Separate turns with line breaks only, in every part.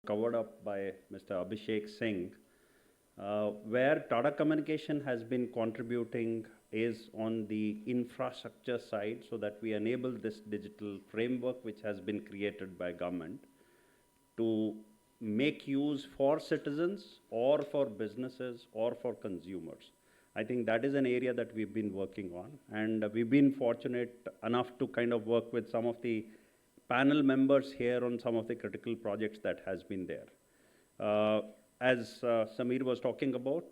covered up by Mr. Abhishek Singh. Where Tata Communication has been contributing is on the infrastructure side, so that we enable this digital framework which has been created by government to make use for citizens or for businesses or for consumers. I think that is an area that we've been working on, and we've been fortunate enough to kind of work with some of the panel members here on some of the critical projects that has been there. As Samir was talking about,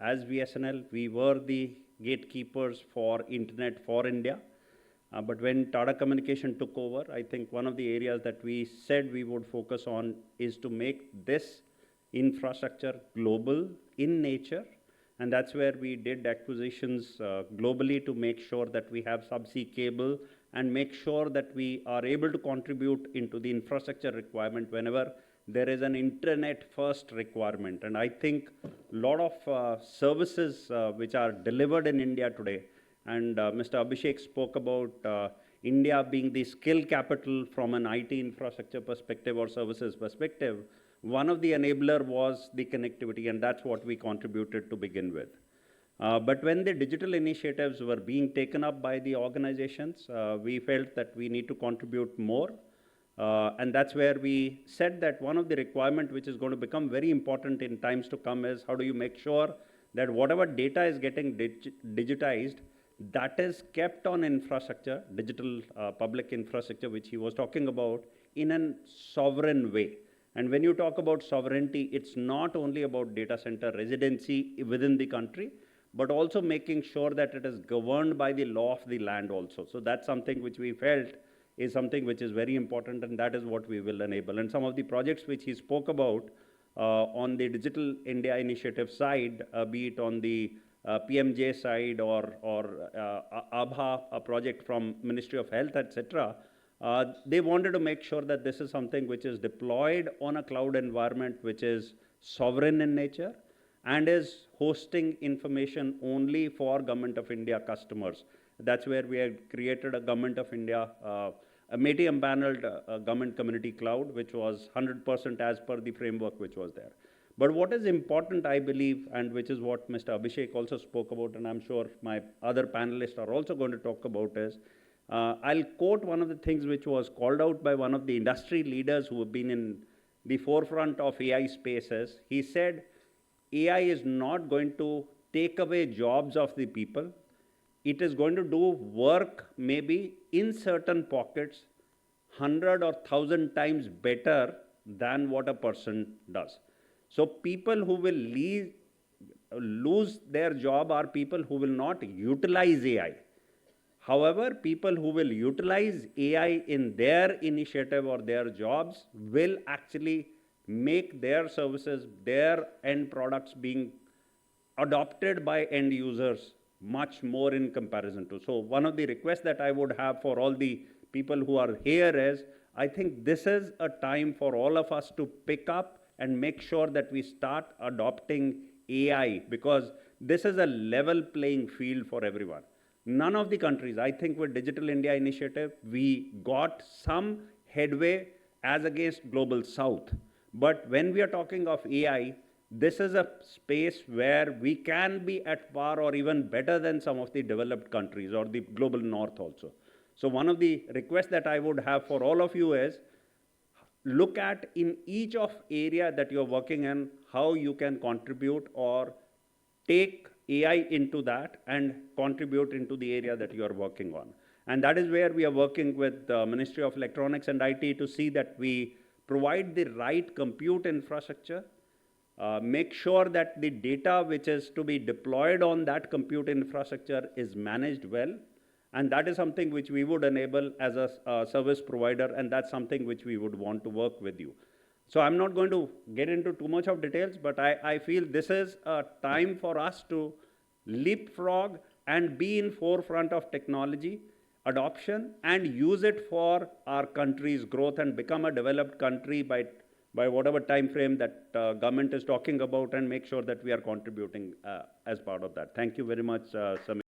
as BSNL, we were the gatekeepers for Internet for India. But when Tata Communication took over, I think one of the areas that we said we would focus on is to make this infrastructure global in nature. And that's where we did acquisitions globally to make sure that we have subsea cable and make sure that we are able to contribute into the infrastructure requirement whenever there is an internet first requirement. And I think a lot of services which are delivered in India today, and Mr. Abhishek spoke about India being the skill capital from an IT infrastructure perspective or services perspective. One of the enabler was the connectivity, and that's what we contributed to begin with. But when the digital initiatives were being taken up by the organizations, we felt that we need to contribute more. And that's where we said that one of the requirements which is going to become very important in times to come is how do you make sure that whatever data is getting digitized, that is kept on infrastructure, digital public infrastructure, which he was talking about, in a sovereign way. And when you talk about sovereignty, it's not only about data center residency within the country, but also making sure that it is governed by the law of the land also. So that's something which we felt is something which is very important, and that is what we will enable. And some of the projects which he spoke about on the Digital India Initiative side, be it on the PMJ side or ABHA, a project from Ministry of Health, etc., they wanted to make sure that this is something which is deployed on a cloud environment which is sovereign in nature and is hosting information only for Government of India customers. That's where we had created a Government of India, a METI empaneled government community cloud, which was 100% as per the framework which was there. But what is important, I believe, and which is what Mr. Abhishek also spoke about, and I'm sure my other panelists are also going to talk about, is I'll quote one of the things which was called out by one of the industry leaders who have been in the forefront of AI spaces. He said, AI is not going to take away jobs of the people. It is going to do work maybe in certain pockets 100 or 1,000 times better than what a person does. So people who will lose their job are people who will not utilize AI. However, people who will utilize AI in their initiative or their jobs will actually make their services, their end products being adopted by end users much more in comparison to. So one of the requests that I would have for all the people who are here is, I think this is a time for all of us to pick up and make sure that we start adopting AI, because this is a level playing field for everyone. None of the countries, I think with Digital India Initiative, we got some headway as against Global South. But when we are talking of AI, this is a space where we can be at par or even better than some of the developed countries or the global north also. So one of the requests that I would have for all of you is, look at in each of area that you're working in, how you can contribute or take AI into that and contribute into the area that you are working on. And that is where we are working with the Ministry of Electronics and IT to see that we provide the right compute infrastructure, make sure that the data which is to be deployed on that compute infrastructure is managed well. And that is something which we would enable as a service provider, and that's something which we would want to work with you. So I'm not going to get into too much of details, but I feel this is a time for us to leapfrog and be in forefront of technology adoption and use it for our country's growth and become a developed country by whatever time frame that government is talking about, and make sure that we are contributing as part of that. Thank you very much, Samir.